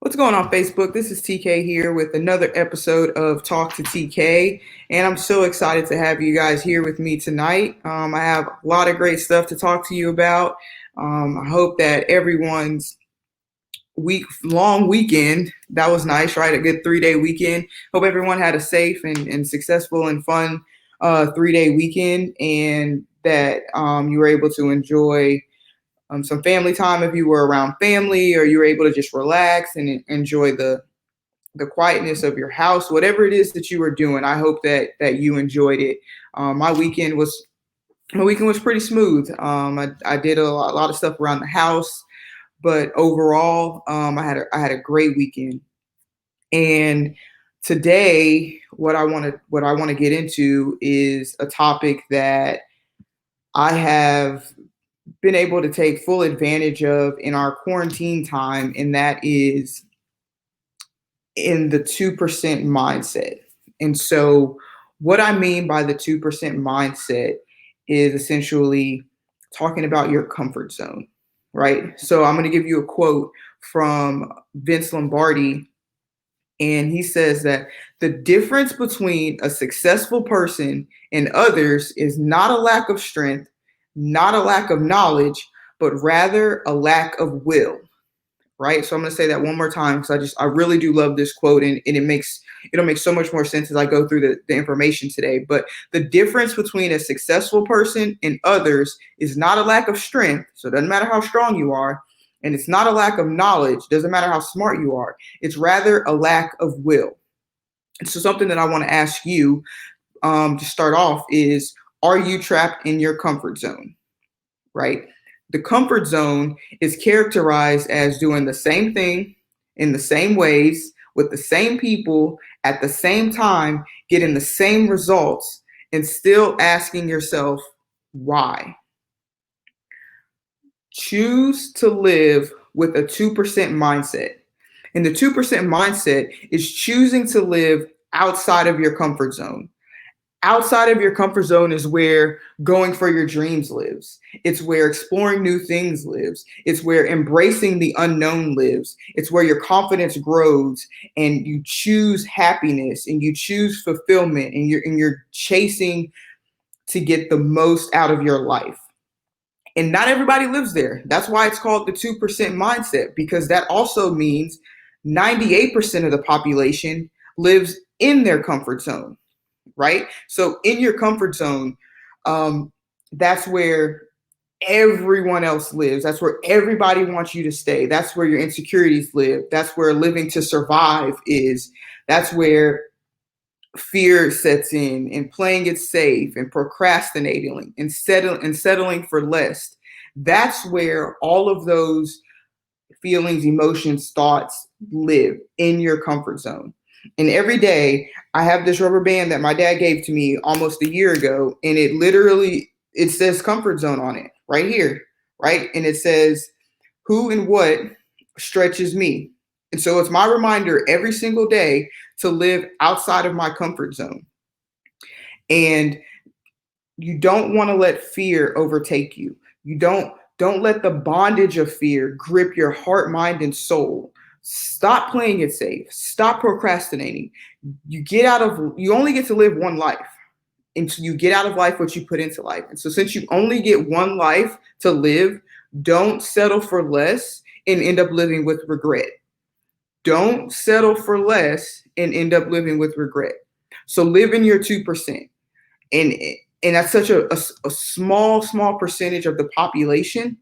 What's going on, Facebook? This is TK here with another episode of Talk to TK, and I'm so excited to have you guys here with me tonight. I have a lot of great stuff to talk to you about. I hope that everyone's long weekend, that was nice, right? A good 3 day weekend. Hope everyone had a safe and successful and fun 3 day weekend, and that you were able to enjoy some family time if you were around family, or you were able to just relax and enjoy the quietness of your house. Whatever it is that you were doing, I hope that you enjoyed it. My weekend was pretty smooth. I did a lot of stuff around the house, but overall, I had a great weekend. And today, what I want to get into is a topic that I have been able to take full advantage of in our quarantine time, and that is in the 2% mindset. And so, what I mean by the 2% mindset is essentially talking about your comfort zone, right? So, I'm going to give you a quote from Vince Lombardi, and he says that the difference between a successful person and others is not a lack of strength, not a lack of knowledge, but rather a lack of will. Right. So I'm going to say that one more time because I really do love this quote, and it'll make so much more sense as I go through the information today. But the difference between a successful person and others is not a lack of strength. So it doesn't matter how strong you are. And it's not a lack of knowledge. Doesn't matter how smart you are. It's rather a lack of will. And so something that I want to ask you to start off is, are you trapped in your comfort zone? Right? The comfort zone is characterized as doing the same thing in the same ways with the same people at the same time, getting the same results, and still asking yourself why. Choose to live with a 2% mindset. And the 2% mindset is choosing to live outside of your comfort zone. Outside of your comfort zone is where going for your dreams lives. It's where exploring new things lives. It's where embracing the unknown lives. It's where your confidence grows and you choose happiness and you choose fulfillment, and you're chasing to get the most out of your life. And not everybody lives there. That's why it's called the 2% mindset, because that also means 98% of the population lives in their comfort zone, right? So in your comfort zone, um, that's where everyone else lives. That's where everybody wants you to stay. That's where your insecurities live. That's where living to survive is. That's where fear sets in, and playing it safe and procrastinating and settling for less. That's where all of those feelings, emotions, thoughts live, in your comfort zone. And every day I have this rubber band that my dad gave to me almost a year ago, and it says comfort zone on it right here, right? And it says who and what stretches me. And so it's my reminder every single day to live outside of my comfort zone. And you don't want to let fear overtake you. You don't let the bondage of fear grip your heart, mind, and soul. Stop playing it safe. Stop procrastinating. You only get to live one life. And so you get out of life what you put into life. And so since you only get one life to live, don't settle for less and end up living with regret. Don't settle for less and end up living with regret. So live in your 2%. And and that's such a small percentage of the population,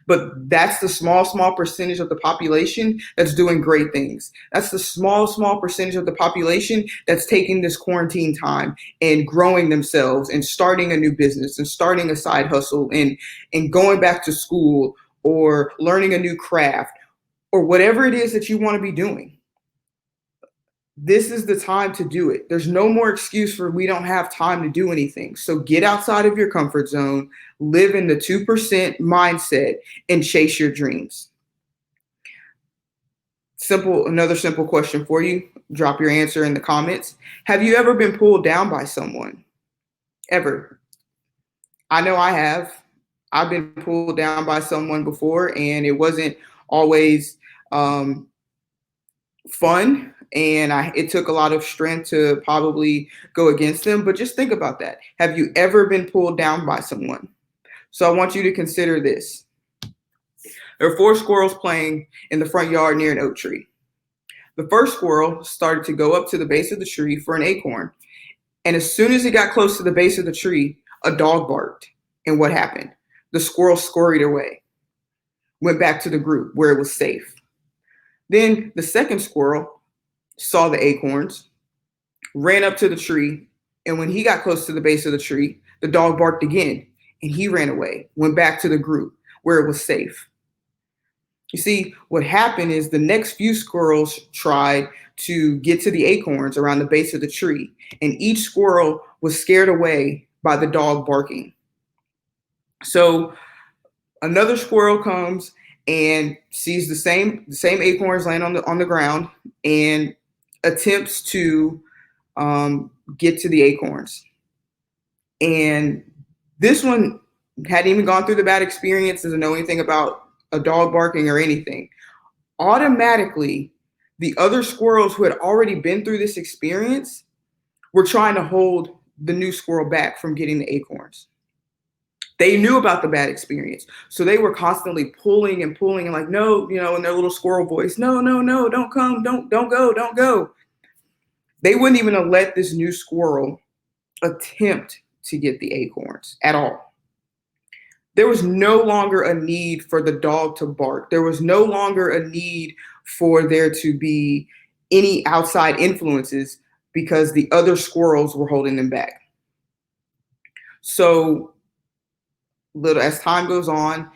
but that's the small percentage of the population that's doing great things. That's the small percentage of the population that's taking this quarantine time and growing themselves and starting a new business and starting a side hustle and going back to school or learning a new craft or whatever it is that you want to be doing. This is the time to do it. There's no more excuse for we don't have time to do anything. So get outside of your comfort zone, live in the 2% mindset, and chase your dreams. Another simple question for you. Drop your answer in the comments. Have you ever been pulled down by someone? Ever? I know I have. I've been pulled down by someone before, and it wasn't always um, fun, and it took a lot of strength to probably go against them. But just think about that. Have you ever been pulled down by someone? So I want you to consider this. There are 4 squirrels playing in the front yard near an oak tree. The first squirrel started to go up to the base of the tree for an acorn. And as soon as it got close to the base of the tree, a dog barked. And what happened? The squirrel scurried away, went back to the group where it was safe. Then the second squirrel saw the acorns, ran up to the tree, and when he got close to the base of the tree, the dog barked again, and he ran away, went back to the group where it was safe. You see, what happened is the next few squirrels tried to get to the acorns around the base of the tree, and each squirrel was scared away by the dog barking. So another squirrel comes and sees the same acorns laying on the ground and attempts to get to the acorns. And this one hadn't even gone through the bad experience, doesn't know anything about a dog barking or anything. Automatically, the other squirrels who had already been through this experience were trying to hold the new squirrel back from getting the acorns. They knew about the bad experience. So they were constantly pulling and like, no, in their little squirrel voice, no, don't come, don't go. They wouldn't even have let this new squirrel attempt to get the acorns at all. There was no longer a need for the dog to bark. There was no longer a need for there to be any outside influences because the other squirrels were holding them back. So as time goes on,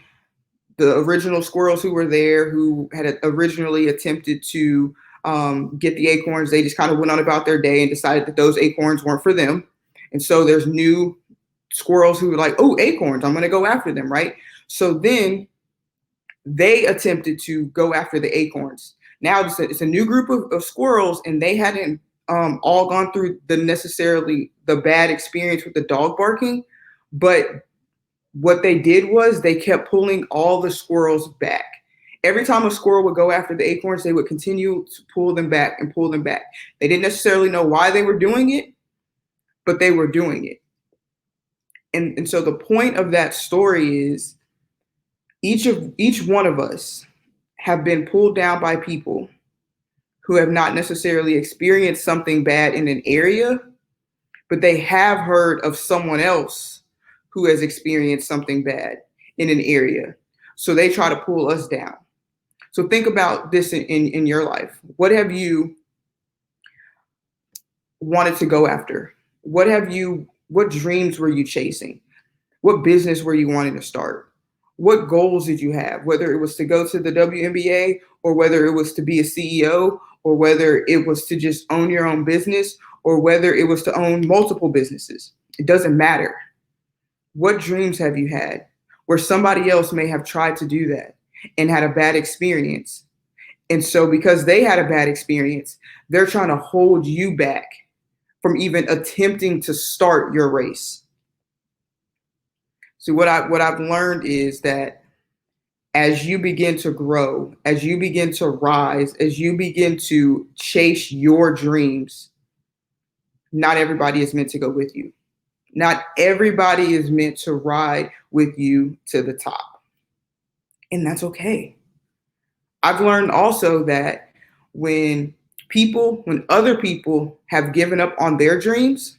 the original squirrels who were there, who had originally attempted to get the acorns, they just kind of went on about their day and decided that those acorns weren't for them. And so there's new squirrels who were like, oh, acorns, I'm going to go after them, right? So then they attempted to go after the acorns. Now it's a new group of squirrels, and they hadn't all gone through the bad experience with the dog barking. But what they did was they kept pulling all the squirrels back. Every time a squirrel would go after the acorns, they would continue to pull them back and pull them back. They didn't necessarily know why they were doing it, but they were doing it. And so the point of that story is each one of us have been pulled down by people who have not necessarily experienced something bad in an area, but they have heard of someone else who has experienced something bad in an area. So they try to pull us down. So think about this in your life. What have you wanted to go after? What dreams were you chasing? What business were you wanting to start? What goals did you have? Whether it was to go to the WNBA, or whether it was to be a CEO, or whether it was to just own your own business, or whether it was to own multiple businesses. It doesn't matter. What dreams have you had where somebody else may have tried to do that and had a bad experience? And so because they had a bad experience, they're trying to hold you back from even attempting to start your race. So what I've learned is that as you begin to grow, as you begin to rise, as you begin to chase your dreams, not everybody is meant to go with you. Not everybody is meant to ride with you to the top. And that's okay. I've learned also that when other people have given up on their dreams,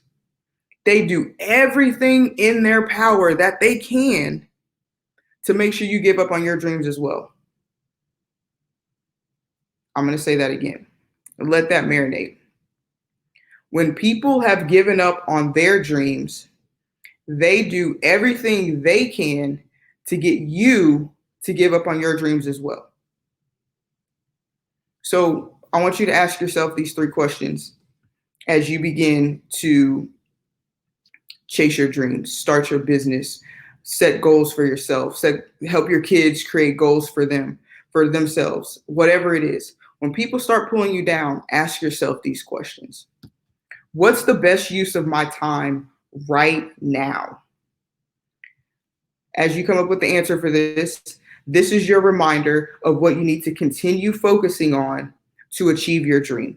they do everything in their power that they can to make sure you give up on your dreams as well. I'm going to say that again. Let that marinate. When people have given up on their dreams, they do everything they can to get you to give up on your dreams as well. So I want you to ask yourself these 3 questions as you begin to chase your dreams, start your business, set goals for yourself, help your kids create goals for themselves, whatever it is. When people start pulling you down, ask yourself these questions. What's the best use of my time right now? As you come up with the answer for this is your reminder of what you need to continue focusing on to achieve your dream?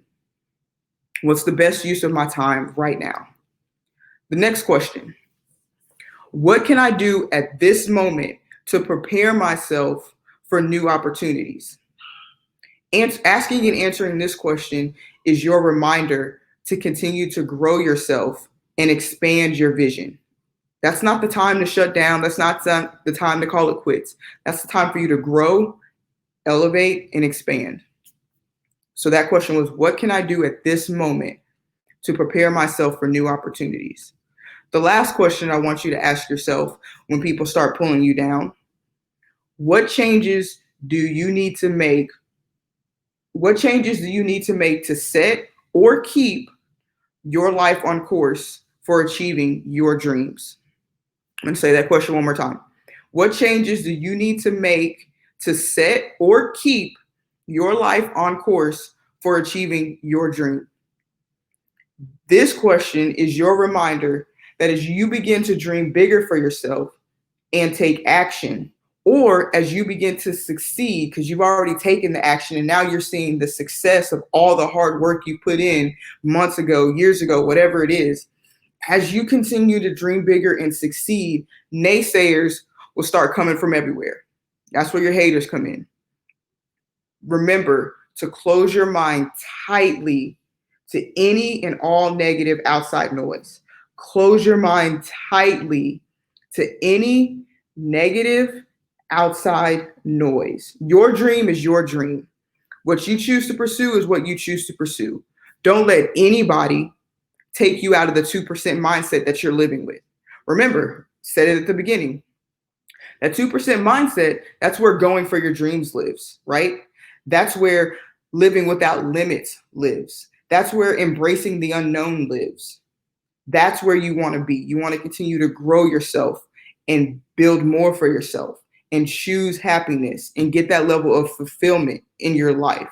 What's the best use of my time right now? The next question, what can I do at this moment to prepare myself for new opportunities? And asking and answering this question is your reminder to continue to grow yourself and expand your vision. That's not the time to shut down. That's not the time to call it quits. That's the time for you to grow, elevate, and expand. So that question was, what can I do at this moment to prepare myself for new opportunities? The last question I want you to ask yourself when people start pulling you down, what changes do you need to make? What changes do you need to make to set or keep your life on course for achieving your dreams? I'm going to say that question one more time. What changes do you need to make to set or keep your life on course for achieving your dream? This question is your reminder that as you begin to dream bigger for yourself and take action, or as you begin to succeed because you've already taken the action and now you're seeing the success of all the hard work you put in months ago, years ago, whatever it is, as you continue to dream bigger and succeed, naysayers will start coming from everywhere. That's where your haters come in. Remember to close your mind tightly to any and all negative outside noise. Close your mind tightly to any negative outside noise. Your dream is your dream. What you choose to pursue is what you choose to pursue. Don't let anybody take you out of the 2% mindset that you're living with. Remember, said it at the beginning, that 2% mindset, that's where going for your dreams lives, right? That's where living without limits lives. That's where embracing the unknown lives. That's where you want to be. You want to continue to grow yourself and build more for yourself and choose happiness and get that level of fulfillment in your life.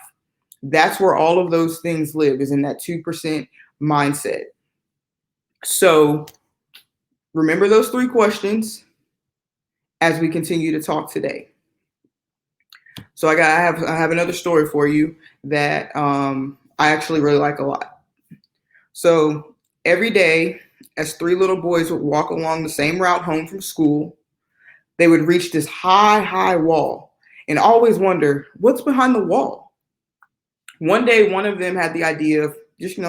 That's where all of those things live, is in that 2% mindset. So remember those 3 questions as we continue to talk today. So I have another story for you that I actually really like a lot. So every day, as 3 little boys would walk along the same route home from school, they would reach this high wall and always wonder, what's behind the wall? One day, one of them had the idea of just,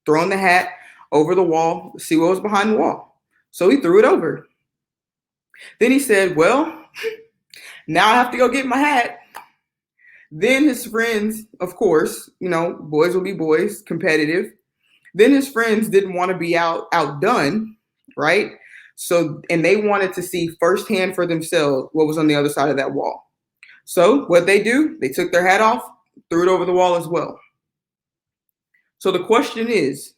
throwing the hat over the wall, see what was behind the wall. So he threw it over. Then he said, well, now I have to go get my hat. Then his friends, of course, boys will be boys, competitive. Then his friends didn't want to be outdone, right? So, and they wanted to see firsthand for themselves what was on the other side of that wall. So what they do, they took their hat off, threw it over the wall as well. So the question is,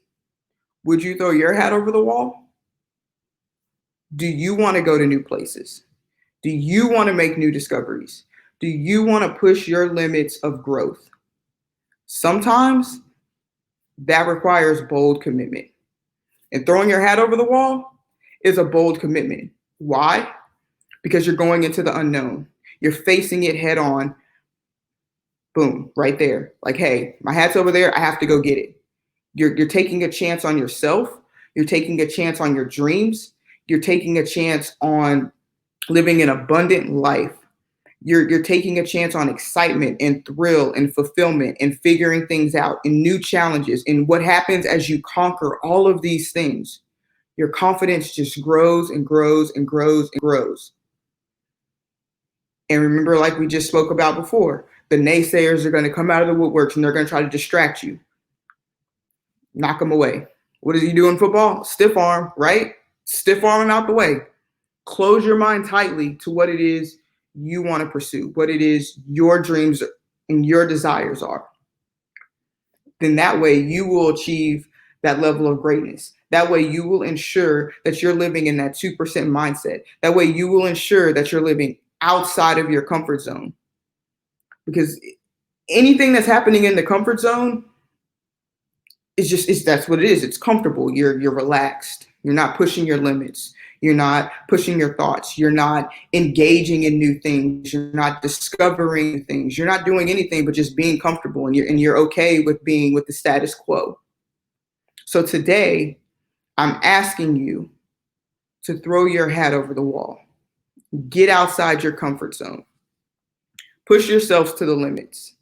would you throw your hat over the wall? Do you want to go to new places? Do you want to make new discoveries? Do you want to push your limits of growth? Sometimes that requires bold commitment. And throwing your hat over the wall is a bold commitment. Why? Because you're going into the unknown. You're facing it head on. Boom, right there. Like, hey, my hat's over there. I have to go get it. You're taking a chance on yourself. You're taking a chance on your dreams. You're taking a chance on living an abundant life. You're taking a chance on excitement and thrill and fulfillment and figuring things out and new challenges. And what happens as you conquer all of these things, your confidence just grows and grows and grows and grows. And remember, like we just spoke about before, the naysayers are going to come out of the woodworks and they're going to try to distract you. Knock them away. What does he do in football? Stiff arm, right? Stiff arm him out the way. Close your mind tightly to what it is you want to pursue, what it is your dreams and your desires are. Then that way you will achieve that level of greatness. That way you will ensure that you're living in that 2% mindset. That way you will ensure that you're living outside of your comfort zone. Because anything that's happening in the comfort zone is that's what it is. It's comfortable. You're relaxed. You're not pushing your limits. You're not pushing your thoughts. You're not engaging in new things. You're not discovering new things. You're not doing anything but just being comfortable, and you're okay with being with the status quo. So today, I'm asking you to throw your hat over the wall. Get outside your comfort zone. Push yourselves to the limits.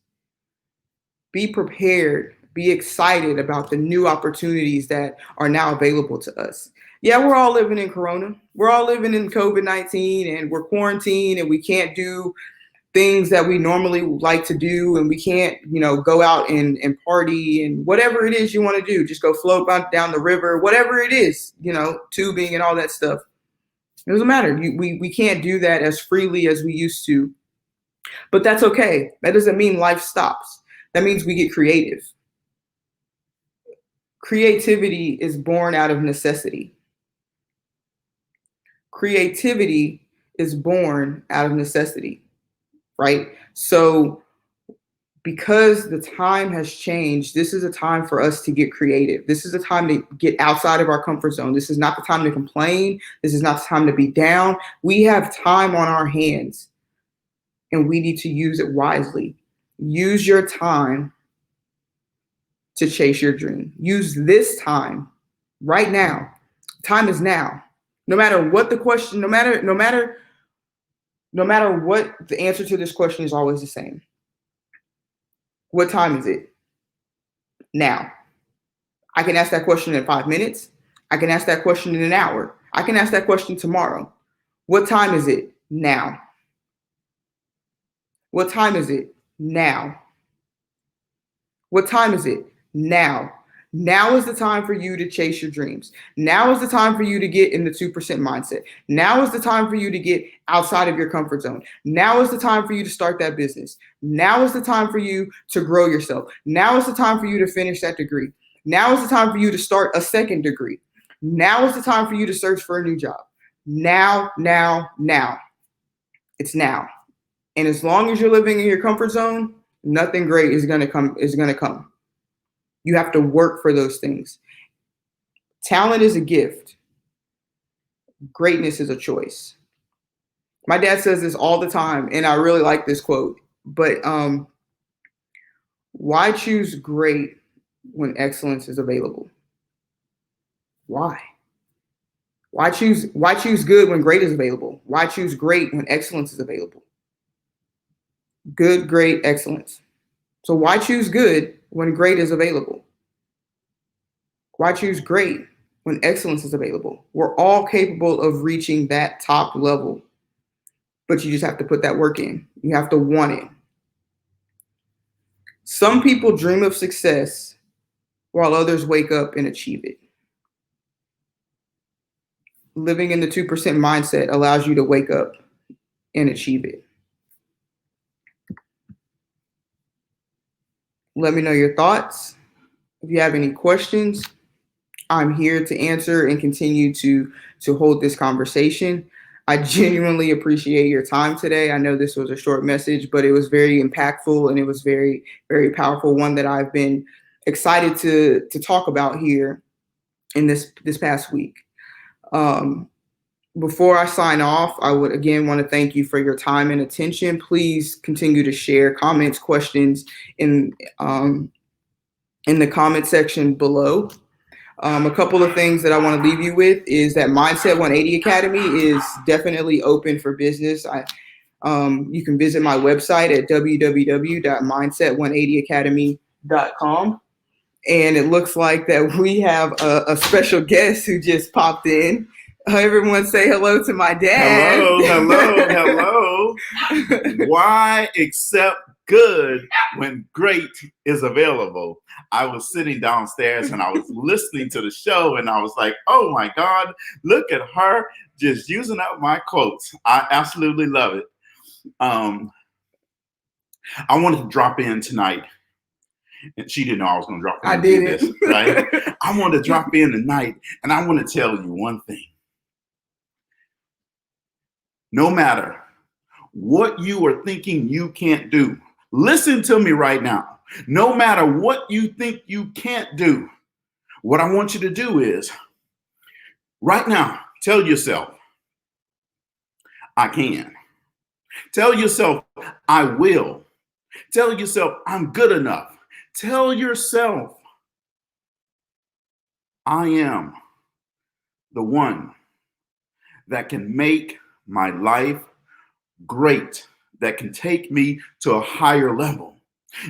Be prepared. Be excited about the new opportunities that are now available to us. Yeah, we're all living in Corona. We're all living in COVID-19, and we're quarantined, and we can't do things that we normally like to do, and we can't, go out and party and whatever it is you want to do. Just go float down the river, whatever it is, tubing and all that stuff. It doesn't matter. We can't do that as freely as we used to, but that's okay. That doesn't mean life stops. That means we get creative. Creativity is born out of necessity. Creativity is born out of necessity, right? So because the time has changed, this is a time for us to get creative. This is a time to get outside of our comfort zone. This is not the time to complain. This is not the time to be down. We have time on our hands, and we need to use it wisely. Use your time to chase your dream. Use this time right now. Time is now. No matter what the question, no matter what the answer to this question is always the same. What time is it? Now. I can ask that question in 5 minutes. I can ask that question in an hour. I can ask that question tomorrow. What time is it? Now. What time is it? Now. What time is it? Now. Now is the time for you to chase your dreams. Now is the time for you to get in the 2% mindset. Now is the time for you to get outside of your comfort zone. Now is the time for you to start that business. Now is the time for you to grow yourself. Now is the time for you to finish that degree. Now is the time for you to start a second degree. Now is the time for you to search for a new job. Now, now, now. It's now. And as long as you're living in your comfort zone, nothing great is going to come. You have to work for those things. Talent is a gift. Greatness is a choice. My dad says this all the time, and I really like this quote. But why choose great when excellence is available? Why? Why choose good when great is available? Why choose great when excellence is available? Good, great, excellence. So why choose good when great is available? Why choose great when excellence is available? We're all capable of reaching that top level, but you just have to put that work in. You have to want it. Some people dream of success while others wake up and achieve it. Living in the 2% mindset allows you to wake up and achieve it. Let me know your thoughts. If you have any questions, I'm here to answer and continue to hold this conversation. I genuinely appreciate your time today. I know this was a short message, but it was very impactful, and it was very, very powerful. One that I've been excited to talk about here in this past week. Before I sign off, I would again want to thank you for your time and attention. Please continue to share comments, questions in the comment section below. A couple of things that I want to leave you with is that Mindset 180 Academy is definitely open for business. You can visit my website at www.mindset180academy.com. And it looks like that we have a special guest who just popped in. Everyone say hello to my dad. Hello. Why accept good when great is available? I was sitting downstairs and I was listening to the show, and I was like, oh my God, look at her just using up my quotes. I absolutely love it. I wanted to drop in tonight. And she didn't know I was going to drop in. I did this, right? I wanted to drop in tonight, and I want to tell you one thing. No matter what you are thinking you can't do, listen to me right now. No matter what you think you can't do, what I want you to do is right now Tell yourself, I can. Tell yourself, I will. Tell yourself, I'm good enough. Tell yourself, I am the one that can make my life great, that can take me to a higher level.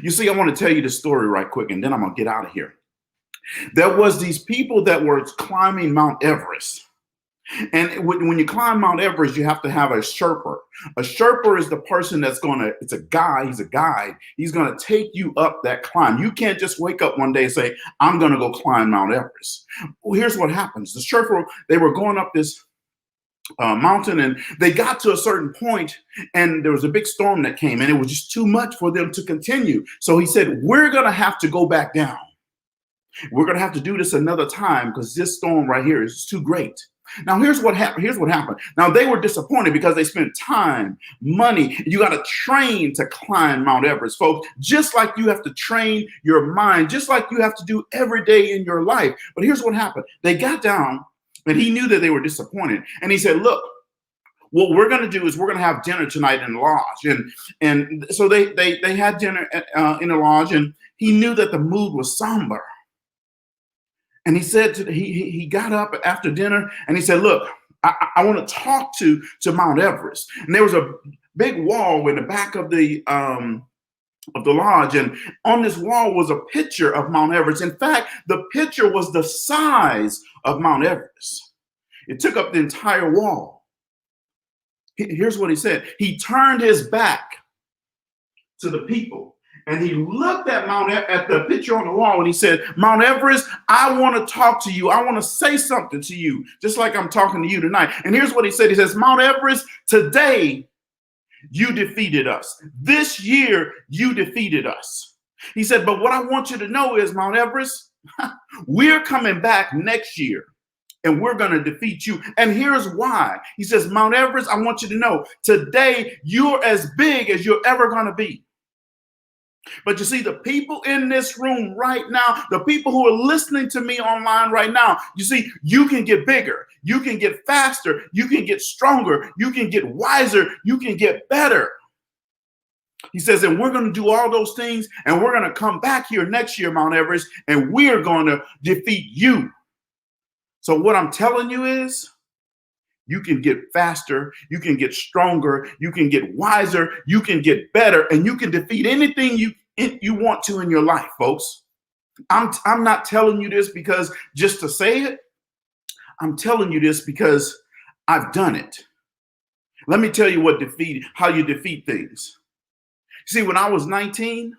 You see, I want to tell you the story right quick, and then I'm going to get out of here. There was these people that were climbing Mount Everest. And when you climb Mount Everest, you have to have a Sherpa. A Sherpa is the person that's it's a guy, he's a guide. He's going to take you up that climb. You can't just wake up one day and say, I'm going to go climb Mount Everest. Well, here's what happens. The Sherpa, they were going up this mountain, and they got to a certain point, and there was a big storm that came, and it was just too much for them to continue. So he said, we're going to have to go back down. We're going to have to do this another time because this storm right here is too great. Now, here's what happened. Now, they were disappointed because they spent time, money. You got to train to climb Mount Everest, folks, just like you have to train your mind, just like you have to do every day in your life. But here's what happened. They got down, and he knew that they were disappointed. And he said, look, what we're going to do is we're going to have dinner tonight in the lodge. And so they had dinner in the lodge, and he knew that the mood was somber. And he said, he got up after dinner and he said, look, I want to talk to Mount Everest. And there was a big wall in the back of the lodge. And on this wall was a picture of Mount Everest. In fact, the picture was the size of Mount Everest. It took up the entire wall. Here's what he said. He turned his back to the people. And he looked at the picture on the wall, and he said, Mount Everest, I want to talk to you. I want to say something to you, just like I'm talking to you tonight. And here's what he said. He says, Mount Everest, today you defeated us. This year you defeated us. He said, but what I want you to know is, Mount Everest, we're coming back next year, and we're going to defeat you. And here's why. He says, Mount Everest, I want you to know, today you're as big as you're ever going to be. But you see, the people in this room right now, the people who are listening to me online right now, you see, you can get bigger, you can get faster, you can get stronger, you can get wiser, you can get better. He says, and we're going to do all those things, and we're going to come back here next year, Mount Everest, and we're going to defeat you. So what I'm telling you is, you can get faster, you can get stronger, you can get wiser, you can get better, and you can defeat anything you want to in your life, folks. I'm not telling you this because just to say it. I'm telling you this because I've done it. Let me tell you how you defeat things. See, when I was 19,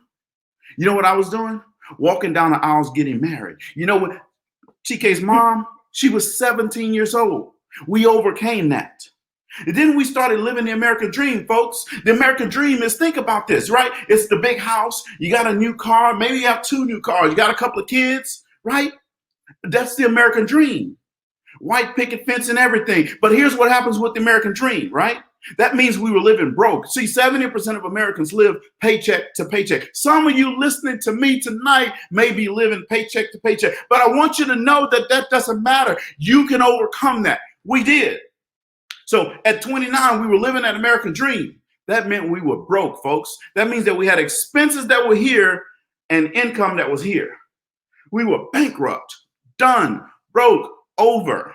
you know what I was doing? Walking down the aisles getting married. You know what? TK's mom, she was 17 years old. We overcame that. And then we started living the American dream, folks. The American dream is, think about this, right? It's the big house. You got a new car. Maybe you have 2 new cars. You got a couple of kids, right? That's the American dream. White picket fence and everything. But here's what happens with the American dream, right? That means we were living broke. See, 70% of Americans live paycheck to paycheck. Some of you listening to me tonight may be living paycheck to paycheck. But I want you to know that that doesn't matter. You can overcome that. We did. So at 29, we were living that American dream. That meant we were broke, folks. That means that we had expenses that were here and income that was here. We were bankrupt, done, broke, over.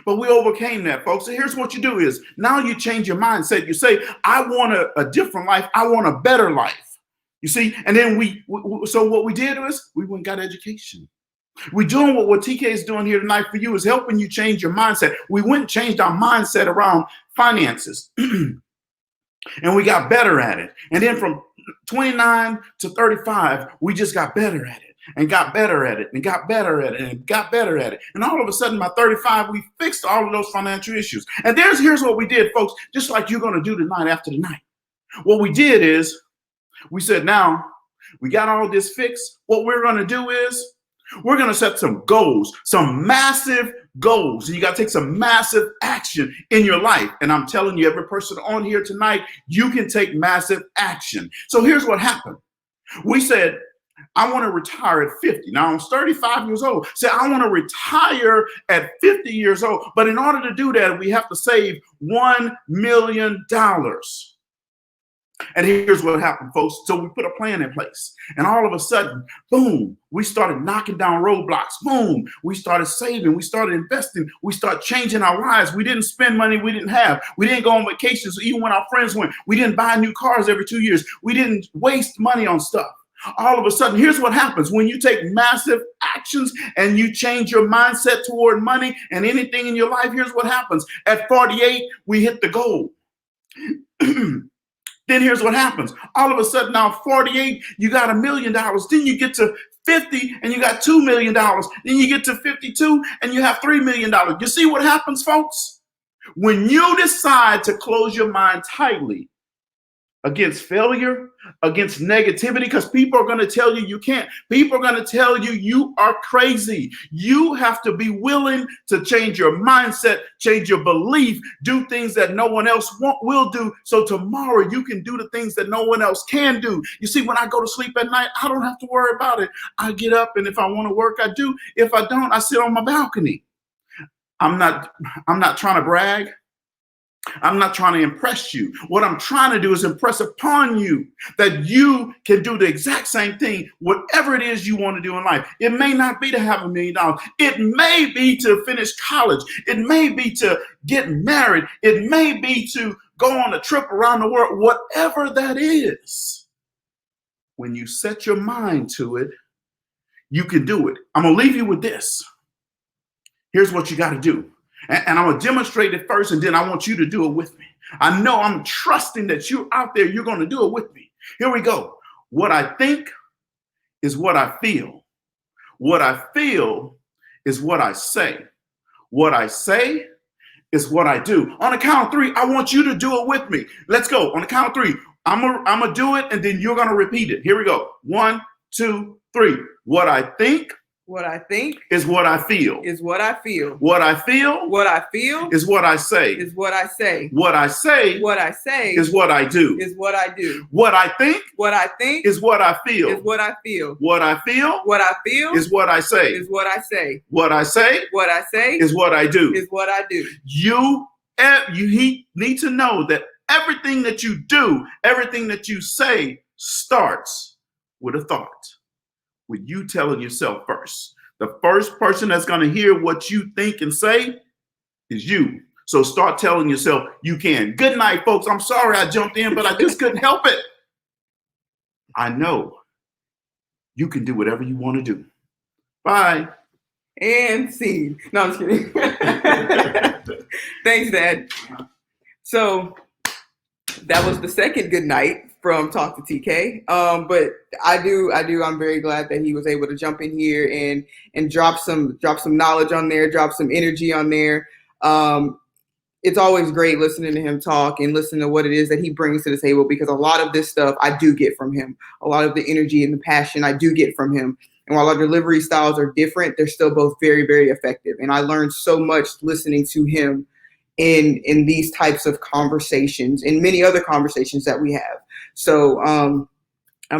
But we overcame that, folks. So here's what you do is, now you change your mindset. You say, I want a different life. I want a better life. You see? And then so what we did was we went and got education. We're doing what TK is doing here tonight for you, is helping you change your mindset. We went and changed our mindset around finances and we got better at it. And then from 29 to 35, we just got better at it and got better at it and got better at it and got better at it. And all of a sudden by 35, we fixed all of those financial issues. And here's what we did, folks, just like you're going to do tonight after tonight. What we did is we said, now we got all this fixed. What we're going to do is, we're going to set some goals, some massive goals. And you got to take some massive action in your life. And I'm telling you, every person on here tonight, you can take massive action. So here's what happened. We said, I want to retire at 50. Now I'm 35 years old. Say I want to retire at 50 years old. But in order to do that, we have to save $1 million. And here's what happened, folks. So we put a plan in place. And all of a sudden, boom, we started knocking down roadblocks. Boom, we started saving. We started investing. We started changing our lives. We didn't spend money we didn't have. We didn't go on vacations. Even when our friends went, we didn't buy new cars every 2 years. We didn't waste money on stuff. All of a sudden, here's what happens when you take massive actions and you change your mindset toward money and anything in your life. Here's what happens. At 48, we hit the goal. Then here's what happens. All of a sudden, now 48, you got $1 million. Then you get to 50 and you got $2 million. Then you get to 52 and you have $3 million. You see what happens, folks? When you decide to close your mind tightly against failure, against negativity, because people are going to tell you you can't. People are going to tell you you are crazy. You have to be willing to change your mindset, change your belief, do things that no one else will do. So tomorrow you can do the things that no one else can do. You see, when I go to sleep at night, I don't have to worry about it. I get up, and if I want to work, I do. If I don't, I sit on my balcony. I'm not trying to brag. I'm not trying to impress you. What I'm trying to do is impress upon you that you can do the exact same thing, whatever it is you want to do in life. It may not be to have $1 million. It may be to finish college. It may be to get married. It may be to go on a trip around the world. Whatever that is, when you set your mind to it, you can do it. I'm going to leave you with this. Here's what you got to do. And I'm going to demonstrate it first, and then I want you to do it with me. I know I'm trusting that you're out there. You're going to do it with me. Here we go. What I think is what I feel. What I feel is what I say. What I say is what I do. On the count of 3, I want you to do it with me. Let's go. On the count of 3, I'm going to do it, and then you're going to repeat it. Here we go. 1, 2, 3. What I think. What I think is what I feel. Is what I feel. What I feel. What I feel is what I say. Is what I say. What I say. What I say is what I do. Is what I do. What I think. What I think is what I feel. Is what I feel. What I feel. What I feel is what I say. Is what I say. What I say. What I say is what I do. Is what I do. You need to know that everything that you do, everything that you say starts with a thought. With you telling yourself first. The first person that's going to hear what you think and say is you. So start telling yourself you can. Good night, folks. I'm sorry I jumped in, but I just couldn't help it. I know you can do whatever you want to do. Bye. And scene. No, I'm just kidding. Thanks, Dad. So that was the second good night from Talk to TK. But I'm very glad that he was able to jump in here and drop some knowledge on there, drop some energy on there. It's always great listening to him talk and listening to what it is that he brings to the table, because a lot of this stuff I do get from him. A lot of the energy and the passion I do get from him. And while our delivery styles are different, they're still both very, very effective. And I learned so much listening to him in these types of conversations and many other conversations that we have. So I'm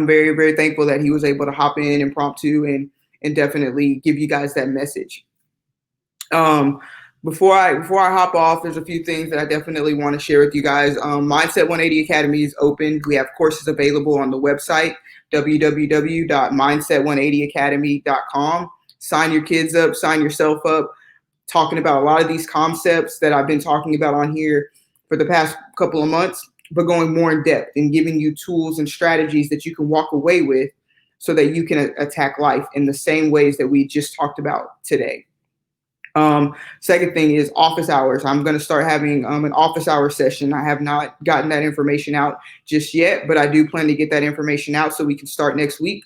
very, very thankful that he was able to hop in impromptu and definitely give you guys that message. Before I hop off, there's a few things that I definitely want to share with you guys. Mindset 180 Academy is open. We have courses available on the website, www.mindset180academy.com. Sign your kids up, sign yourself up. Talking about a lot of these concepts that I've been talking about on here for the past couple of months, but going more in depth and giving you tools and strategies that you can walk away with so that you can attack life in the same ways that we just talked about today. Second thing is office hours. I'm going to start having an office hour session. I have not gotten that information out just yet, but I do plan to get that information out so we can start next week.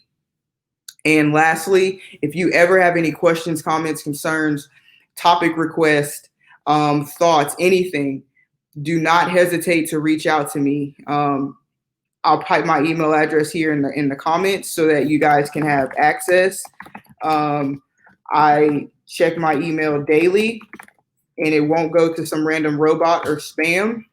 And lastly, if you ever have any questions, comments, concerns, topic requests, thoughts, anything, do not hesitate to reach out to me. I'll type my email address here in the comments so that you guys can have access. I check my email daily and it won't go to some random robot or spam.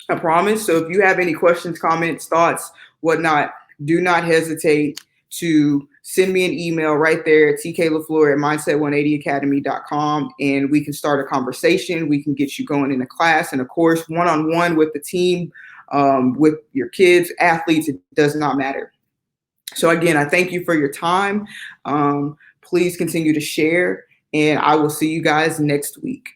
I promise. So if you have any questions, comments, thoughts, whatnot, do not hesitate to send me an email right there at tklafleur@mindset180academy.com, and we can start a conversation. We can get you going in a class and a course one-on-one with the team, with your kids, athletes. It does not matter. So again, I thank you for your time. Please continue to share, and I will see you guys next week.